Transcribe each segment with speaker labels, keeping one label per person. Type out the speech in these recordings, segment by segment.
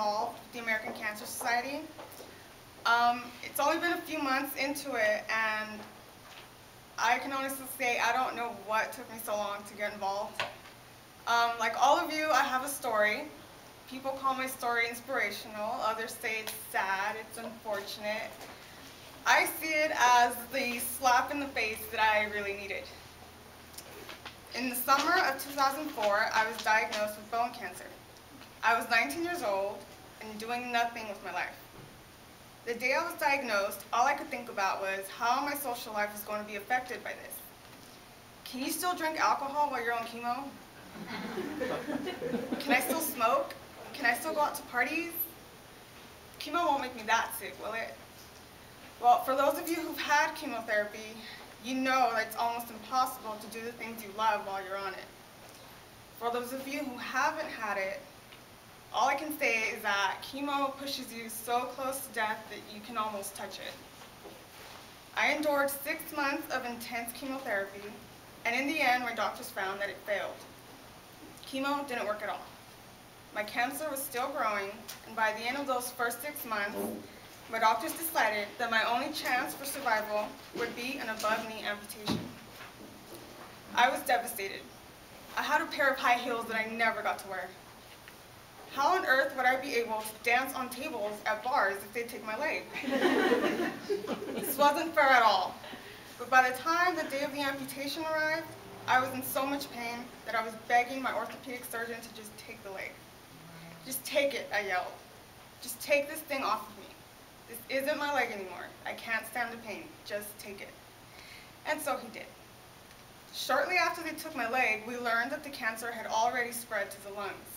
Speaker 1: involved with the American Cancer Society. It's only been a few months into it, and I can honestly say I don't know what took me so long to get involved. Like all of you, I have a story. People call my story inspirational. Others say it's sad, it's unfortunate. I see it as the slap in the face that I really needed. In the summer of 2004, I was diagnosed with bone cancer. I was 19 years old and doing nothing with my life. The day I was diagnosed, all I could think about was how my social life was going to be affected by this. Can you still drink alcohol while you're on chemo? Can I still smoke? Can I still go out to parties? Chemo won't make me that sick, will it? Well, for those of you who've had chemotherapy, you know that it's almost impossible to do the things you love while you're on it. For those of you who haven't had it, all I can say is that chemo pushes you so close to death that you can almost touch it. I endured 6 months of intense chemotherapy, and in the end, my doctors found that it failed. Chemo didn't work at all. My cancer was still growing, and by the end of those first 6 months, my doctors decided that my only chance for survival would be an above-knee amputation. I was devastated. I had a pair of high heels that I never got to wear. How on earth would I be able to dance on tables at bars if they take my leg? This wasn't fair at all. But by the time the day of the amputation arrived, I was in so much pain that I was begging my orthopedic surgeon to just take the leg. Just take it, I yelled. Just take this thing off of me. This isn't my leg anymore. I can't stand the pain. Just take it. And so he did. Shortly after they took my leg, we learned that the cancer had already spread to the lungs.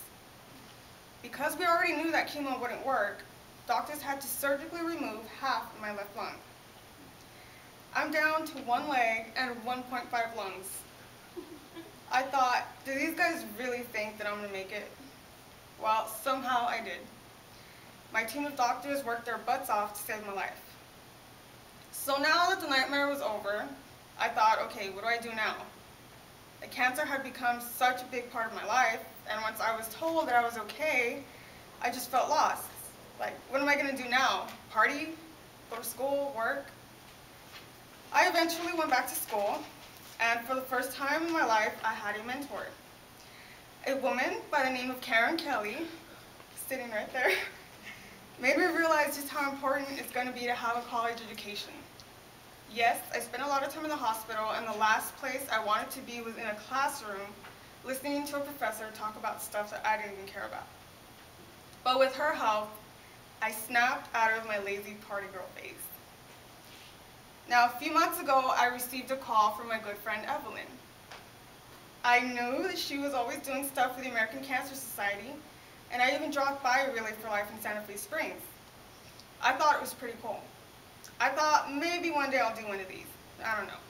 Speaker 1: Because we already knew that chemo wouldn't work, doctors had to surgically remove half of my left lung. I'm down to 1 leg and 1.5 lungs. I thought, do these guys really think that I'm going to make it? Well, somehow I did. My team of doctors worked their butts off to save my life. So now that the nightmare was over, I thought, okay, what do I do now? The cancer had become such a big part of my life, and once I was told that I was okay, I just felt lost. Like, what am I going to do now? Party? Go to school? Work? I eventually went back to school, and for the first time in my life, I had a mentor. A woman by the name of Karen Kelly, sitting right there, made me realize just how important it's going to be to have a college education. Yes, I spent a lot of time in the hospital, and the last place I wanted to be was in a classroom listening to a professor talk about stuff that I didn't even care about. But with her help, I snapped out of my lazy party girl phase. Now, a few months ago, I received a call from my good friend Evelyn. I knew that she was always doing stuff for the American Cancer Society, and I even dropped by Relay for Life in Santa Fe Springs. I thought it was pretty cool. I thought maybe one day I'll do one of these. I don't know.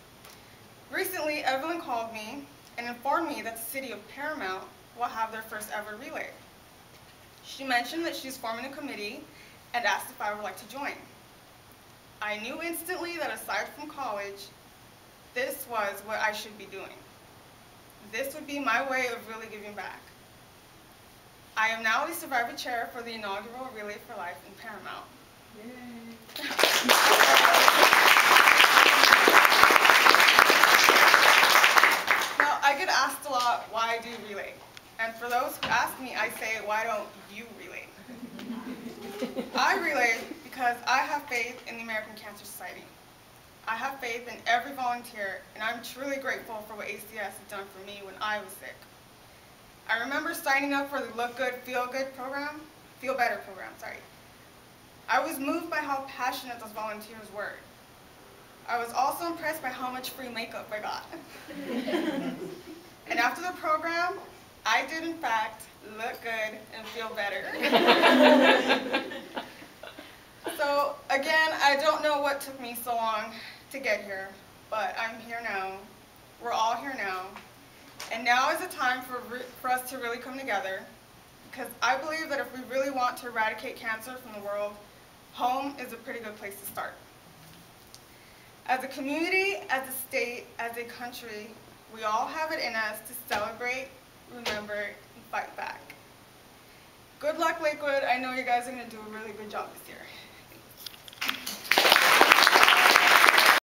Speaker 1: Recently, Evelyn called me and informed me that the city of Paramount will have their first ever relay. She mentioned that she's forming a committee and asked if I would like to join. I knew instantly that aside from college, this was what I should be doing. This would be my way of really giving back. I am now the Survivor Chair for the inaugural Relay for Life in Paramount. Yay. Now, I get asked a lot, why do relay? And for those who ask me, I say, why don't you relay? I relay because I have faith in the American Cancer Society. I have faith in every volunteer, and I'm truly grateful for what ACS has done for me when I was sick. I remember signing up for the Look Good, Feel Good program, Feel Better program, sorry. I was moved by how passionate those volunteers were. I was also impressed by how much free makeup I got. And after the program, I did in fact look good and feel better. So again, I don't know what took me so long to get here, but I'm here now. We're all here now. And now is the time for us to really come together, because I believe that if we really want to eradicate cancer from the world, home is a pretty good place to start. As a community, as a state, as a country, we all have it in us to celebrate, remember, and fight back. Good luck, Lakewood. I know you guys are going to do a really good job this year.